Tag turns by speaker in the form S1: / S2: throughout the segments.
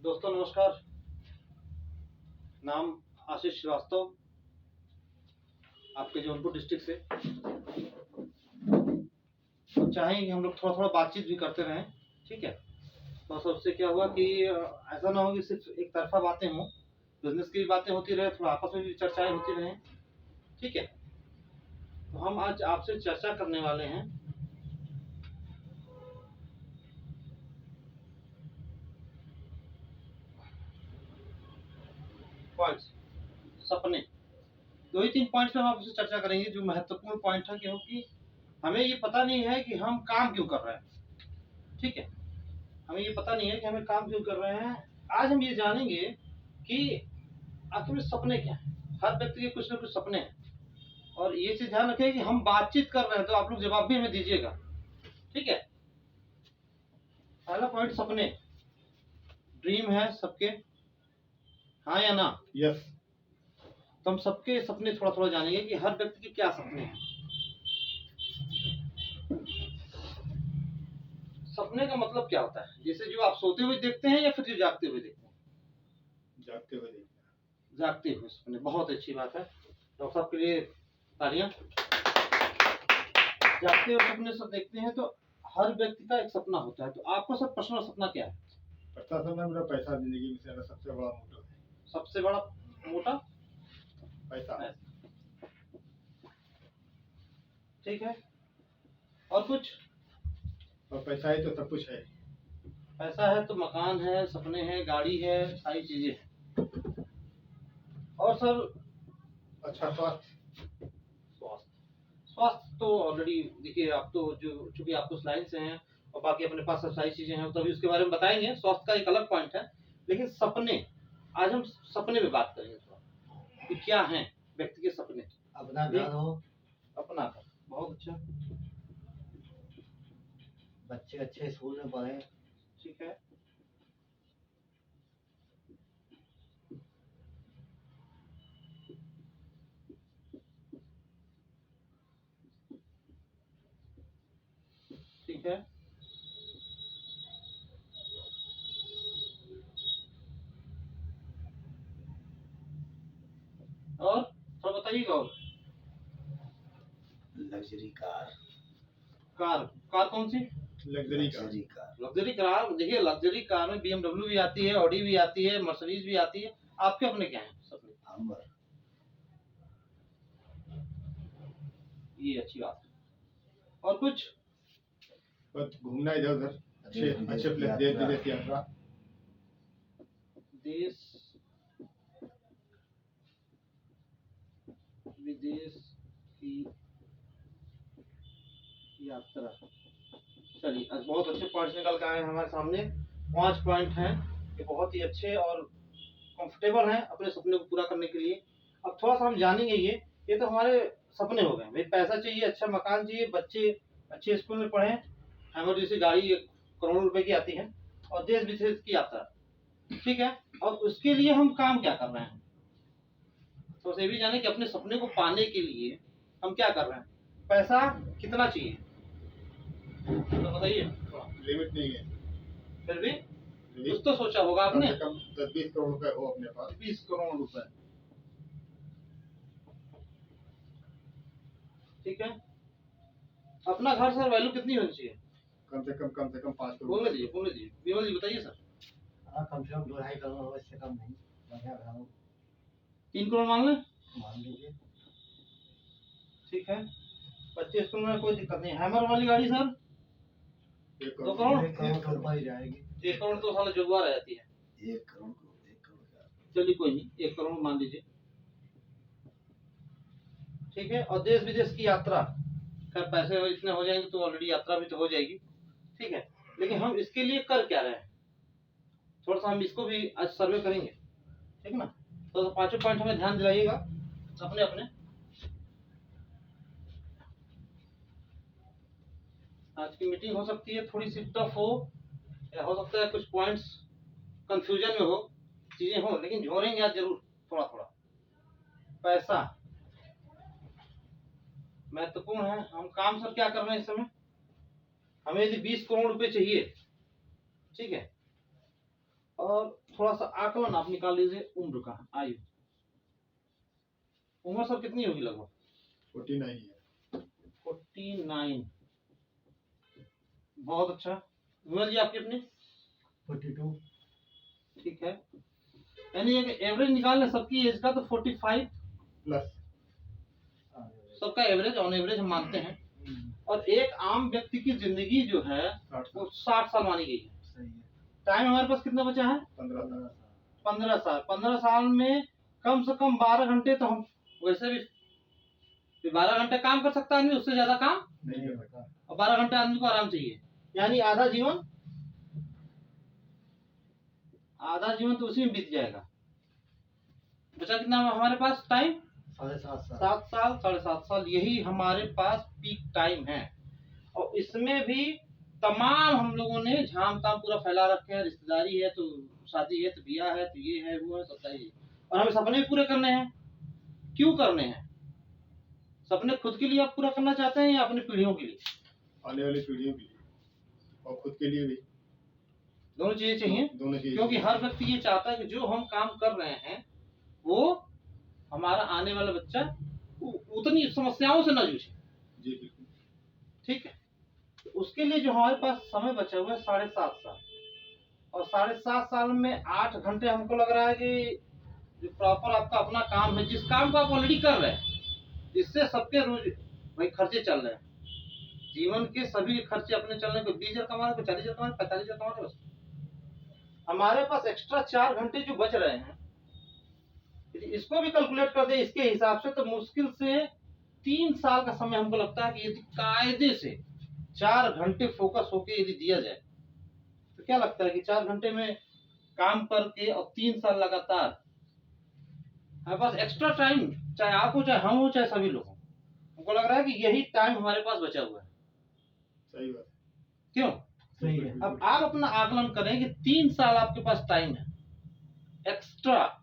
S1: दोस्तों नमस्कार। नाम आशीष श्रीवास्तव, आपके जौनपुर डिस्ट्रिक्ट से। तो चाहेंगे हम लोग थोड़ा थोड़ा बातचीत भी करते रहें, ठीक है। तो सबसे क्या हुआ कि ऐसा ना हो कि सिर्फ एक तरफा बातें हों, बिजनेस की भी बातें होती रहे, थोड़ा आपस में भी चर्चाएं होती रहें, ठीक है। तो हम आज आपसे चर्चा करने वाले हैं पॉइंट्स, सपने। दो ही तीन पॉइंट्स पे हम आपसे चर्चा करेंगे जो महत्वपूर्ण पॉइंट है, क्योंकि हमें ये पता नहीं है कि हम काम क्यों कर रहे हैं, ठीक है। हमें ये पता नहीं है कि हमें काम क्यों कर रहे हैं। आज हम ये जानेंगे कि आखिर में सपने क्या हैं। हर व्यक्ति के कुछ ना कुछ सपने हैं, और ये चीज ध्यान रखें कि हम बातचीत कर रहे हैं तो आप लोग जवाब भी हमें दीजिएगा, ठीक है। पहला पॉइंट, सपने। ड्रीम है सबके, हाँ या ना?
S2: यस।
S1: तो हम सबके सपने थोड़ा थोड़ा जानेंगे कि हर व्यक्ति के क्या सपने हैं। सपने का मतलब क्या होता है? जैसे जो आप सोते हुए देखते हैं या फिर जो जागते हुए देखते हैं?
S2: जागते हुए देखना।
S1: जागते हुए सपने, बहुत अच्छी बात है। डॉक्टर साहब के लिए तालियां। जागते हुए सपने सब देखते हैं, तो हर व्यक्ति का एक सपना होता है। तो आपका सब पर्सनल सपना क्या है?
S2: पता था ना, मेरा पैसा जिंदगी में से सबसे बड़ा मोटिव है।
S1: सबसे बड़ा मोटा
S2: पैसा।
S1: ठीक है, और कुछ?
S2: और पैसा ही तो सब कुछ है।
S1: पैसा है तो मकान है, सपने हैं, गाड़ी है, सारी चीजें हैं। और सर?
S2: अच्छा स्वास्थ्य।
S1: स्वास्थ्य तो ऑलरेडी देखिए, आप तो जो चूंकि आप तो स्लाइड से हैं और बाकी अपने पास सब सारी चीजें हैं, तो अभी उसके बारे में बताएंगे। स्वास्थ्य का एक अलग पॉइंट है, लेकिन सपने, आज हम सपने में बात करेंगे थोड़ा कि क्या है व्यक्ति के सपने।
S3: अपना घर हो,
S1: अपना घर, बहुत अच्छा,
S3: बच्चे अच्छे स्कूल में पढ़े,
S1: ठीक है। ठीक है, और थोड़ा बताइएगा। और
S3: लग्जरी कार।
S1: कार, कार कौन सी?
S2: Luxury car.
S1: Luxury car. देखिए, लग्जरी कार में BMW भी आती है, ऑडी भी आती है, मर्सिडीज भी आती है। आपके अपने क्या हैं सपने?
S3: हमर।
S1: ये अच्छी बात है। और कुछ?
S2: बस घूमना इधर उधर, अच्छे अच्छे प्लेस, देश विदेश यात्रा।
S1: देश विदेश की यात्रा। चलिए, आज बहुत अच्छे पॉइंट्स निकल के आए हैं हमारे सामने। 5 पॉइंट हैं, ये बहुत ही अच्छे और कंफर्टेबल हैं अपने सपने को पूरा करने के लिए। अब थोड़ा सा हम जानेंगे। ये तो हमारे सपने हो गए भाई। पैसा चाहिए, अच्छा मकान चाहिए, बच्चे अच्छे स्कूल में पढ़े, हमारी जैसी गाड़ी करोड़ों रुपए की आती है, और देश विदेश की यात्रा, ठीक है। और उसके लिए हम काम क्या कर रहे हैं? तो ये भी जाने कि अपने सपने को पाने के लिए हम क्या कर रहे हैं। पैसा कितना चाहिए तो बताइए थोड़ा।
S2: लिमिट नहीं है,
S1: फिर भी कुछ तो सोचा होगा
S2: कम
S1: आपने।
S2: से कम 10-20 करोड़ रुपए हो अपने पास।
S1: 20 करोड़ रुपए, ठीक है। अपना घर सर वैल्यू कितनी होनी चाहिए?
S2: कम से कम 5 करोड़।
S1: बोलने दीजिए विमल जी, बताइए सर।
S3: हाँ, कम से कम 2-2.5 करोड़ हो, इससे कम नहीं। बढ़िया घर हो,
S1: 3 करोड़ मान लें,
S3: मान लीजिए।
S1: ठीक है। 25 करोड़ में कोई दिक्कत नहीं। हैमर वाली गाड़ी सर
S2: 1
S1: 2
S2: करोड़।
S1: करोड़।
S3: 1 करोड़ तो ऊपर ही जाएगी।
S1: 1 करोड़ तो साला जुगवा रह जाती है।
S3: 1 करोड़ को 1 करोड़ का।
S1: चलिए कोई नहीं, 1 करोड़ मान लीजिए, ठीक है। और देश विदेश की यात्रा, खैर पैसे इतने हो जाएंगे तो ऑलरेडी यात्रा भी तो हो जाएगी, ठीक है। लेकिन हम इसके लिए कर क्या रहे हैं, थोड़ा सा हम इसको भी आज सर्वे करेंगे, ठीक है ना। तो 5 पॉइंट हमें ध्यान दिलाइएगा अपने अपने। आज की मीटिंग हो सकती है थोड़ी सी टफ हो, या हो सकता है कुछ पॉइंट्स कंफ्यूजन में हो, चीजें हो, लेकिन झोरेंगे आज जरूर थोड़ा थोड़ा। पैसा महत्वपूर्ण है। हम काम सर क्या कर रहे हैं इस समय? हमें यदि 20 करोड़ रुपए चाहिए, ठीक है, और थोड़ा सा आकलन आप निकाल लीजिए उम्र का, आयु। उम्र सर कितनी होगी लगभग?
S2: 49 है।
S1: 49। बहुत अच्छा। विमल जी आपकी अपनी?
S3: 42।
S1: ठीक है, यानी एवरेज निकाल लें सबकी एज का तो 45
S2: प्लस।
S1: सबका एवरेज, ऑन एवरेज हम मानते हैं। और एक आम व्यक्ति की जिंदगी जो है
S2: 60
S1: वो 60 साल मानी गई है।
S3: सही है।
S1: टाइम हमारे पास कितना बचा है?
S2: 15 साल।
S1: 15 साल। 15 साल में कम से कम 12 घंटे तो हम वैसे भी 12 घंटे काम कर सकता है आदमी, उससे ज्यादा काम
S2: नहीं कर सकता।
S1: और 12 घंटे आदमी को आराम चाहिए, यानी आधा जीवन तो उसी में बीत जाएगा। बचा कितना हमारे पास टाइम?
S3: 7.5 साल।
S1: 7 साल, 7.5 साल, यही हमारे पास पीक टाइम है। और इसमें भी तमाम हम लोगों ने झाम ताम पूरा फैला रखे हैं, रिश्तेदारी है तो शादी है तो ब्याह है तो ये है वो है, सब चाहिए। और हमें सपने भी पूरे करने हैं। क्यों करने हैं सपने? खुद के लिए आप पूरा करना चाहते हैं या अपनी पीढ़ियों के लिए?
S2: आने वाली पीढ़ियों के लिए और खुद के लिए भी।
S1: दोनों चीजें चाहिए।
S2: दोनों चीजें।
S1: क्योंकि हर व्यक्ति ये चाहता है कि जो हम काम कर रहे हैं वो हमारा आने वाला बच्चा उतनी समस्याओं से न जूझे।
S2: जी बिल्कुल।
S1: ठीक है, तो उसके लिए जो हमारे पास समय बचा हुआ है 7.5 साल, और 7.5 साल में 8 घंटे हमको लग रहा है कि जो प्रॉपर आपका अपना काम है, जिस काम को आप ऑलरेडी कर रहे हैं, इससे सबके रोज भाई खर्चे चल रहे हैं। जीवन के सभी खर्चे अपने चल रहे हैं। कोई 20,000 कमा रहा है, कोई 40,000 कमा रहा है, 45,000 कमा रहा है। बस हमारे पास एक्स्ट्रा 4 घंटे जो बच रहे हैं, यदि इसको भी कैलकुलेट कर दे इसके हिसाब से, तो मुश्किल से 3 साल का समय हमको लगता है कि यदि कायदे से 4 घंटे फोकस होके यदि दिया जाए, तो क्या लगता है कि 4 घंटे में काम करके और 3 साल लगातार हमारे पास एक्स्ट्रा टाइम, चाहे आप हो चाहे हम हो चाहे सभी लोग हो, हमको लग रहा है कि यही टाइम हमारे पास बचा हुआ है।
S2: सही बात।
S1: क्यों?
S3: सही है।
S1: अब आप अपना आकलन करें कि 3 साल आपके पास टाइम है एक्स्ट्रा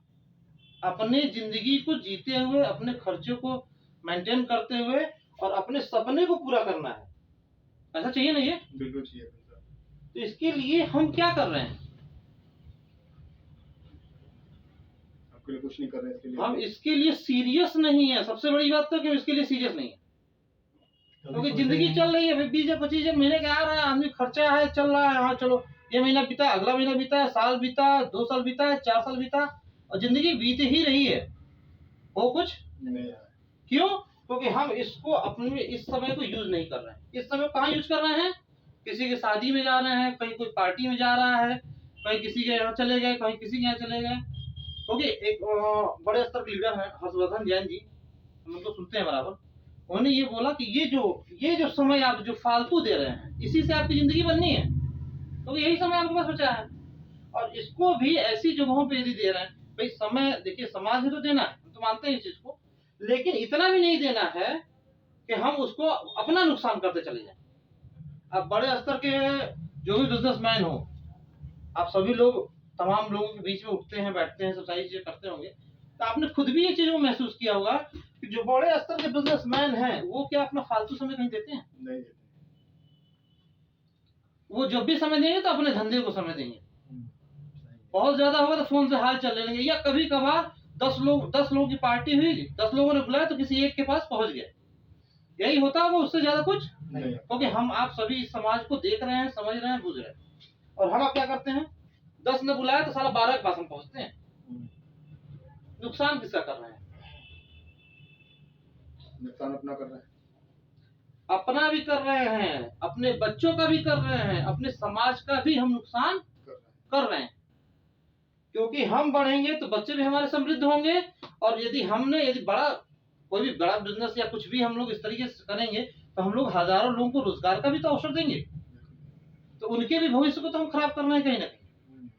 S1: अपने जिंदगी को जीते हुए, अपने खर्चों को मेंटेन करते हुए और अपने सपने को पूरा करना है। ऐसा चाहिए ना ये?
S2: बिल्कुल चाहिए। बिल्कुल।
S1: तो इसके लिए हम क्या कर रहे हैं?
S2: आपके लिए कुछ नहीं कर रहे हैं इसके लिए।
S1: हम इसके लिए सीरियस नहीं है। सबसे बड़ी बात तो कि हम इसके लिए सीरियस नहीं है, क्योंकि जिंदगी चल रही है, 20-25 महीने का आ रहा है, आदमी खर्चा है, चल रहा है। हाँ चलो, ये महीना बीता, अगला महीना बीता, साल बीता, 2 साल बीता, 4 साल बीता, और जिंदगी बीत ही रही है। वो कुछ
S2: नहीं।
S1: क्यों? क्योंकि हम इसको अपने इस समय को यूज नहीं कर रहे हैं। इस समय कहाँ यूज कर रहे हैं? किसी की शादी में जा रहे हैं, कहीं कोई पार्टी में जा रहा है, कहीं किसी के यहाँ चले गए, कहीं किसी के यहाँ चले गए। क्योंकि एक बड़े स्तर के लीडर हैं हर्षवर्धन जैन जी, हम उनको सुनते हैं बराबर। उन्होंने ये बोला कि ये जो समय आप जो फालतू दे रहे हैं, इसी से आपकी जिंदगी बननी है, क्योंकि यही समय आपके पास बचा है। और इसको भी ऐसी जगहों पे यदि दे रहे हैं, भाई समय देखिए समाज में तो देना है, हम तो मानते हैं इस चीज को, लेकिन इतना भी नहीं देना है कि हम उसको अपना नुकसान करते चले जाएं। अब बड़े स्तर के जो भी बिजनेसमैन हो, आप सभी लोग तमाम लोगों के बीच में उठते हैं, बैठते हैं, सब सारी चीजें करते होंगे, तो आपने खुद भी ये चीज को महसूस किया होगा कि जो बड़े स्तर के बिजनेसमैन हैं वो क्या अपना फालतू समय कहीं देते हैं?
S2: नहीं देते।
S1: वो जब भी समय देंगे तो अपने धंधे को समय देंगे। बहुत ज्यादा होगा तो फोन से हाल चल लेंगे, या कभी कभार 10 लोगों की पार्टी हुई, 10 लोगों ने बुलाया तो किसी एक के पास पहुंच गए, यही होता है। वो उससे ज्यादा कुछ
S2: नहीं।
S1: क्योंकि हम आप सभी इस समाज को देख रहे हैं, समझ रहे हैं, बुझ रहे हैं। और हम आप क्या करते हैं? 10 ने बुलाया तो साला 12 के पास हम पहुंचते हैं। नुकसान किसका कर रहे हैं?
S2: नुकसान अपना कर रहे हैं।
S1: अपना भी कर रहे हैं, अपने बच्चों का भी कर रहे हैं, अपने समाज का भी हम नुकसान कर रहे हैं। क्योंकि हम बढ़ेंगे तो बच्चे भी हमारे समृद्ध होंगे, और यदि कोई भी बड़ा बिजनेस या कुछ भी हम लोग इस तरीके से करेंगे तो हम लोग हजारों लोगों को रोजगार का भी तो अवसर देंगे, तो उनके भी भविष्य को तो हम खराब करना है कहीं ना कहीं।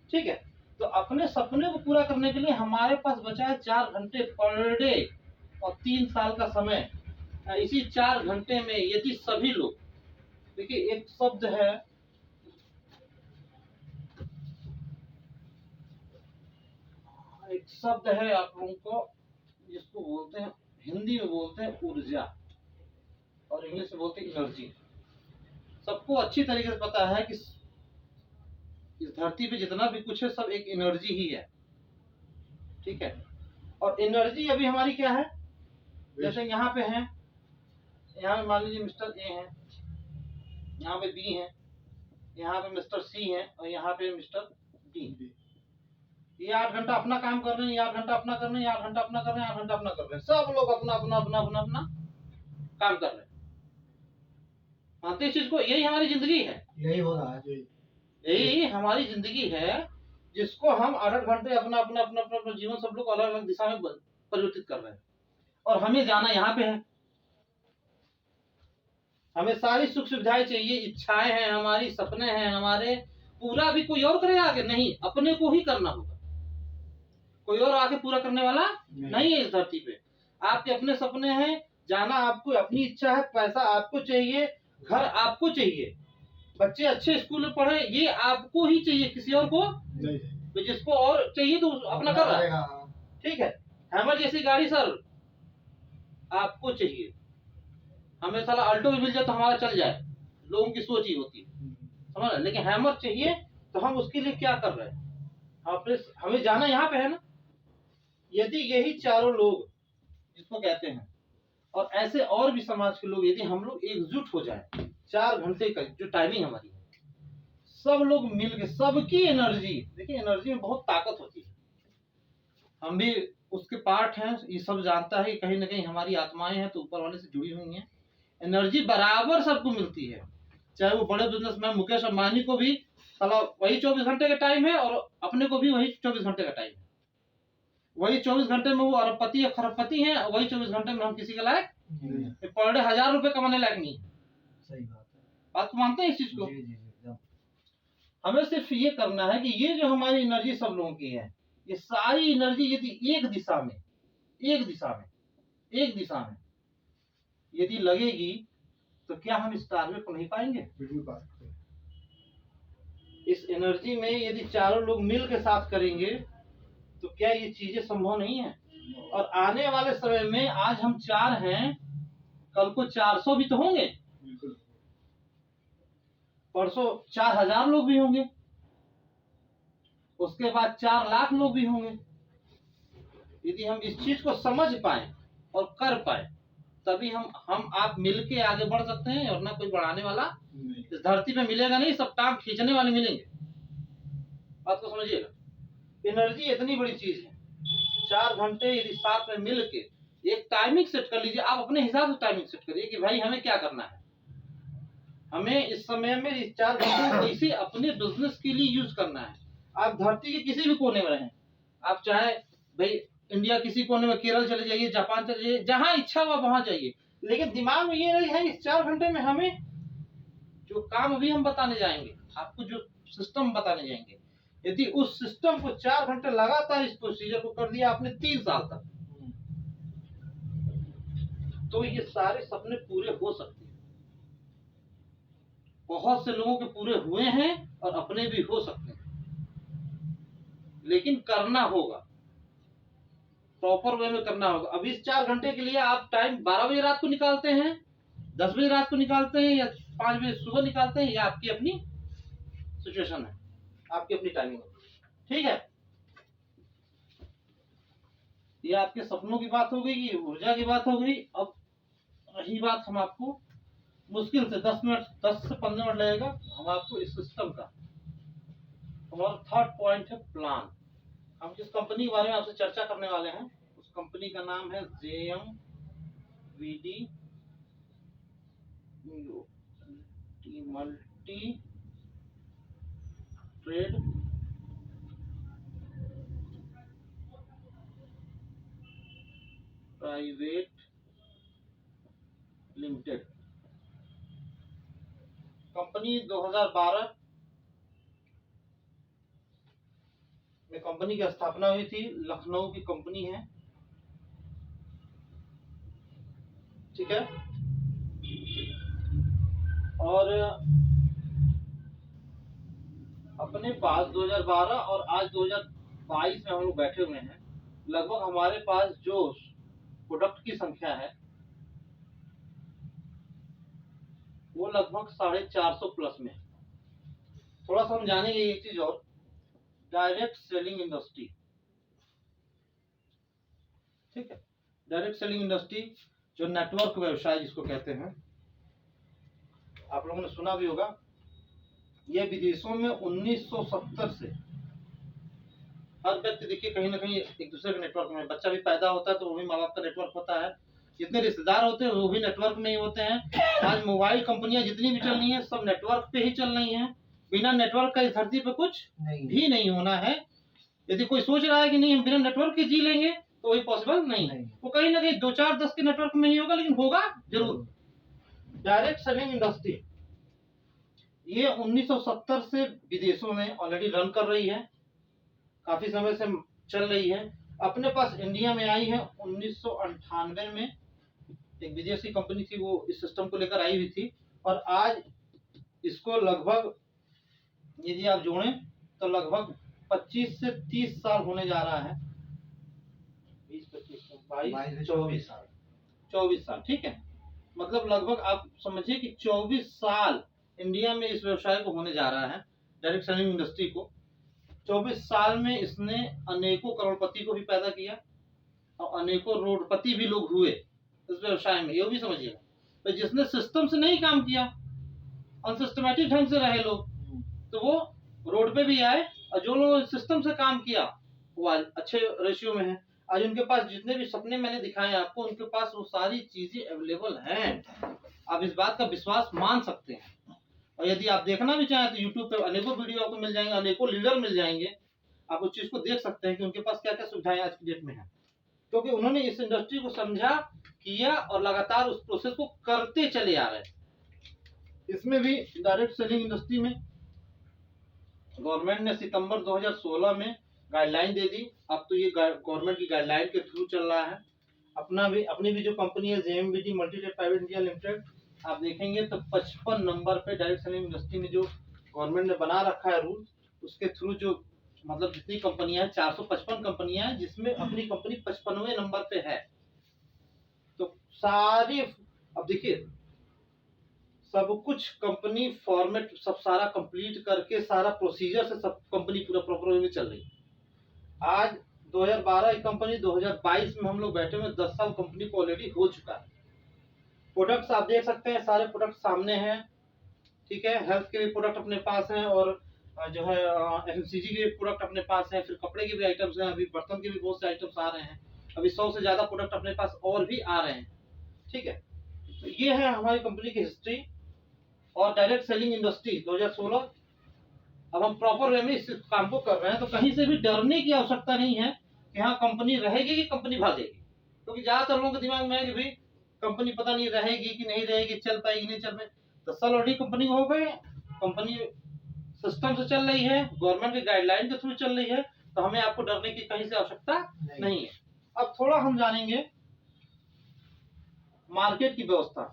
S1: ठीक है, तो अपने सपने को पूरा करने के लिए हमारे पास बचा है 4 घंटे पर डे और 3 साल का समय। इसी 4 घंटे में यदि सभी लोग, देखिए एक शब्द है, आप लोगों को जिसको बोलते हैं, हिंदी में बोलते हैं ऊर्जा और इंग्लिश में बोलते हैं एनर्जी। सबको अच्छी तरीके से पता है कि इस धरती पे जितना भी कुछ है सब एक एनर्जी ही है, ठीक है। और एनर्जी अभी हमारी क्या है, जैसे यहाँ पे है, यहाँ पे मान लीजिए मिस्टर ए है, यहाँ पे बी है, यहाँ पे मिस्टर सी है और यहाँ पे मिस्टर डी। ये 8 घंटा अपना काम कर रहे हैं, ये 8 घंटा अपना कर रहे हैं, ये 8 घंटा अपना कर रहे हैं, 8 घंटा अपना कर रहे हैं, सब लोग अपना अपना अपना अपना अपना काम कर रहे हैं। मानते इस चीज को, यही हमारी जिंदगी है,
S3: यही हो रहा है।
S1: यही हमारी जिंदगी है, जिसको हम 8 घंटे अपना अपना अपना अपना अपना जीवन सब लोग अलग अलग दिशा में परिवर्तित कर रहे हैं। और हमें जाना यहाँ पे है, हमें सारी सुख सुविधाएं चाहिए, इच्छाएं हैं हमारी, सपने हैं हमारे, पूरा भी कोई और करेगा आगे नहीं, अपने को ही करना होगा। कोई और आके पूरा करने वाला नहीं है इस धरती पे। आपके अपने सपने हैं, जाना आपको, अपनी इच्छा है, पैसा आपको चाहिए, घर आपको चाहिए, बच्चे अच्छे स्कूल में पढ़े, ये आपको ही चाहिए, किसी और को
S2: नहीं।
S1: तो जिसको और चाहिए तो अपना कर रहा है,
S3: हाँ।
S1: ठीक है। हैमर जैसी गाड़ी सर आपको चाहिए, हमें साला अल्टो भी मिल जाए तो हमारा चल जाए, लोगों की सोच ही होती है, समझ रहे। लेकिन हैमर चाहिए तो हम उसके लिए क्या कर रहे हैं, हमें जाना यहाँ पे है ना। यदि यही चारों लोग जिसको कहते हैं और ऐसे और भी समाज के लोग, यदि हम लोग एकजुट हो जाए, 4 घंटे का जो टाइमिंग हमारी है, सब लोग मिलके, सबकी एनर्जी, देखिए एनर्जी में बहुत ताकत होती है, हम भी उसके पार्ट हैं, ये सब जानता है, कहीं ना कहीं हमारी आत्माएं हैं तो ऊपर वाले से जुड़ी हुई हैं। एनर्जी बराबर सबको मिलती है, चाहे वो बड़े बिजनेसमैन मुकेश अंबानी को भी साला वही 24 घंटे का टाइम है और अपने को भी वही 24 घंटे का टाइम है। वही 24 घंटे में वो अरबपति या खरबपति हैं, वही 24 घंटे में हम किसी के लायक पर डे 1000 रुपए कमाने लायक नहीं।
S3: सही बात है।
S1: बात को मानते हैं इस चीज को।
S3: जी जी एकदम।
S1: हमें सिर्फ ये करना है कि ये जो हमारी एनर्जी सब लोगों की है, ये सारी एनर्जी यदि एक दिशा में यदि लगेगी तो क्या हम इस टारगेट को नहीं पाएंगे।
S2: बिल्कुल पा सकते हैं।
S1: इस एनर्जी में यदि चारों लोग मिल के साथ करेंगे तो क्या ये चीजें संभव नहीं है। और आने वाले समय में आज हम 4 हैं, कल को 400 भी तो होंगे,
S2: बिल्कुल।
S1: परसों 4000 लोग भी होंगे, उसके बाद 4 लाख लोग भी होंगे। यदि हम इस चीज को समझ पाए और कर पाए तभी हम आप मिलके आगे बढ़ सकते हैं, और ना कोई बढ़ाने वाला
S2: नहीं।
S1: इस धरती पे मिलेगा नहीं, सब टांग खींचने वाले मिलेंगे। बात को समझिएगा, एनर्जी इतनी बड़ी चीज है। 4 घंटे यदि साथ में मिल के एक टाइमिंग सेट कर लीजिए, आप अपने हिसाब से टाइमिंग सेट करिए कि भाई हमें क्या करना है, हमें इस समय में इस 4 घंटे को कैसे अपने बिजनेस के लिए यूज करना है। आप धरती के किसी भी कोने में रहें, आप चाहे भाई इंडिया किसी कोने में, केरल चले जाइए, जापान चले जाइए, जहां इच्छा हुआ वहां जाइए, लेकिन दिमाग में ये नहीं है इस 4 घंटे में हमें जो काम अभी हम बताने जाएंगे, आपको जो सिस्टम बताने जाएंगे, यदि उस सिस्टम को 4 घंटे लगातार इस प्रोसीजर को कर दिया आपने 3 साल तक, तो ये सारे सपने पूरे हो सकते हैं। बहुत से लोगों के पूरे हुए हैं और अपने भी हो सकते हैं, लेकिन करना होगा, प्रॉपर वे में करना होगा। अब इस 4 घंटे के लिए आप टाइम 12 बजे रात को निकालते हैं, 10 बजे रात को निकालते हैं, या 5 बजे सुबह निकालते हैं, या आपकी अपनी सिचुएशन है, आपकी अपनी टाइमिंग है, ठीक है। ये आपके सपनों की बात हो गई, ये ऊर्जा की बात हो गई। अब रही बात, हम आपको मुश्किल से 10 से 15 मिनट लगेगा, हम आपको इस सिस्टम का, हमारा 3rd पॉइंट है प्लान। हम जिस कंपनी के बारे में आपसे चर्चा करने वाले हैं उस कंपनी का नाम है JMVD multi trade private limited. Company 2012 में कंपनी की स्थापना हुई थी, लखनऊ की कंपनी है, ठीक है। और अपने पास 2012 और आज 2022 में हम लोग बैठे हुए हैं, लगभग हमारे पास जो प्रोडक्ट की संख्या है वो लगभग 450 प्लस में है। थोड़ा सा हम जानेंगे एक चीज और, डायरेक्ट सेलिंग इंडस्ट्री। ठीक है, डायरेक्ट सेलिंग इंडस्ट्री जो नेटवर्क व्यवसाय जिसको कहते हैं, आप लोगों ने सुना भी होगा। ये विदेशों में 1970 से हर व्यक्ति देखिए कहीं ना कहीं एक दूसरे के नेटवर्क में, बच्चा भी पैदा होता है तो वो भी माँ बाप का नेटवर्क होता है, जितने रिश्तेदार होते हैं वो भी नेटवर्क में ही होते हैं। आज मोबाइल कंपनियां जितनी भी चल रही हैं सब नेटवर्क पे ही चल रही हैं। बिना नेटवर्क का इस धरती पे कुछ भी नहीं होना है। यदि कोई सोच रहा है कि नहीं हम बिना नेटवर्क के जी लेंगे तो वही पॉसिबल नहीं है। वो कहीं ना कहीं 2 4 10 के नेटवर्क में ही होगा, लेकिन होगा जरूर। डायरेक्ट सेलिंग इंडस्ट्री ये 1970 से विदेशों में ऑलरेडी रन कर रही है, काफी समय से चल रही है। अपने पास इंडिया में आई है 1998 में, एक विदेशी कंपनी थी वो इस सिस्टम को लेकर आई हुई थी, और आज इसको लगभग यदि आप जोड़ें तो लगभग 25 से 30 साल होने जा रहा है। 20 25 22 24 साल, ठीक है। मतलब लगभग आप समझिए कि 24 साल इंडिया में इस व्यवसाय को होने जा रहा है, डायरेक्ट सेलिंग इंडस्ट्री को। 24 साल में इसने अनेकों करोड़पति को भी पैदा किया और अनेकों रोडपति भी लोग हुए इस व्यवसाय में, ये भी समझिएगा। तो जिसने सिस्टम से नहीं काम किया, अनसिस्टमैटिक ढंग से रहे लोग, तो वो रोड पे भी आए, और जो लोग सिस्टम से काम किया वो आज अच्छे रेशियो में है। आज उनके पास जितने भी सपने मैंने दिखाए आपको, उनके पास वो सारी चीजें अवेलेबल हैं। आप इस बात का विश्वास मान सकते हैं। और यदि आप देखना भी चाहें तो यूट्यूब पे अनेकों वीडियो आपको मिल जाएंगे, अनेकों लीडर मिल जाएंगे, आप उस चीज को देख सकते हैं कि उनके पास क्या क्या सुविधाएं आज की डेट में है, क्योंकि उन्होंने इस इंडस्ट्री को समझा, किया और लगातार उस प्रोसेस को करते चले आ रहे हैं। इसमें भी डायरेक्ट सेलिंग इंडस्ट्री में गवर्नमेंट ने सितंबर 2016 में गाइडलाइन दे दी। अब तो ये गवर्नमेंट की गाइडलाइन के थ्रू चल रहा है। अपनी भी जो कंपनी है JMBD Multitech private India limited, आप देखेंगे तो 55 नंबर पे डायरेक्ट सेलिंग इंडस्ट्री में जो गवर्नमेंट ने बना रखा है रूल, उसके थ्रू जो मतलब जितनी कंपनियां हैं 455 कंपनियां हैं, जिसमें अपनी कंपनी 55वें नंबर पे है। तो सारी अब देखिए सब कुछ कंपनी फॉर्मेट सब सारा कंप्लीट करके सारा प्रोसीजर से सब कंपनी पूरा प्रॉपर वे में चल रही है। आज 2012 की कंपनी 2022 में हम लोग बैठे हुए, 10 साल कंपनी को ऑलरेडी हो चुका है। प्रोडक्ट्स आप देख सकते हैं, सारे प्रोडक्ट सामने हैं, ठीक है। हेल्थ के भी प्रोडक्ट अपने पास हैं, और जो है FMCG के प्रोडक्ट अपने पास हैं, फिर कपड़े के भी आइटम्स हैं, अभी बर्तन के भी बहुत से आइटम्स आ रहे हैं, अभी 100 से ज्यादा प्रोडक्ट अपने पास और भी आ रहे हैं, ठीक है। तो ये है हमारी कंपनी की हिस्ट्री और डायरेक्ट सेलिंग इंडस्ट्री 2016। अब हम प्रॉपर वे में इस काम को कर रहे हैं, तो कहीं से भी डरने की आवश्यकता नहीं है कि हाँ कंपनी रहेगी कि कंपनी भागेगी, क्योंकि ज्यादातर लोगों के दिमाग में है कि भाई कंपनी पता नहीं रहेगी कि नहीं रहेगी, चल पाएगी नहीं चल पाएगी। 10 साल ऑलरेडी कंपनी हो गए, कंपनी सिस्टम से चल रही है, गवर्नमेंट की गाइडलाइन के थ्रू चल रही है, तो हमें आपको डरने की कहीं से आवश्यकता नहीं है। अब थोड़ा हम जानेंगे मार्केट की व्यवस्था,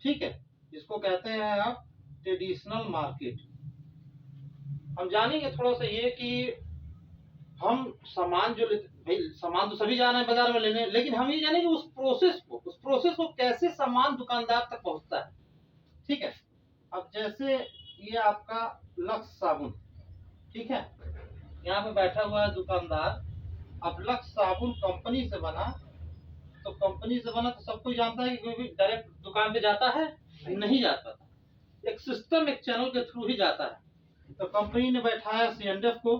S1: ठीक है, जिसको कहते हैं आप ट्रेडिशनल मार्केट। हम जानेंगे थोड़ा सा ये कि हम सामान जो लेते, भाई सामान तो सभी जा रहे हैं बाजार में लेने, लेकिन हम ये जानेंगे उस प्रोसेस को कैसे सामान दुकानदार तक पहुंचता है, ठीक है। अब जैसे ये आपका लक्स साबुन, ठीक है, यहाँ पे बैठा हुआ है दुकानदार। अब लक्स साबुन कंपनी से बना, तो कंपनी से बना तो सब कोई जानता है कि कोई भी डायरेक्ट दुकान पे जाता है नहीं जाता, एक सिस्टम एक चैनल के थ्रू ही जाता है। तो कंपनी ने बैठाया C&F को,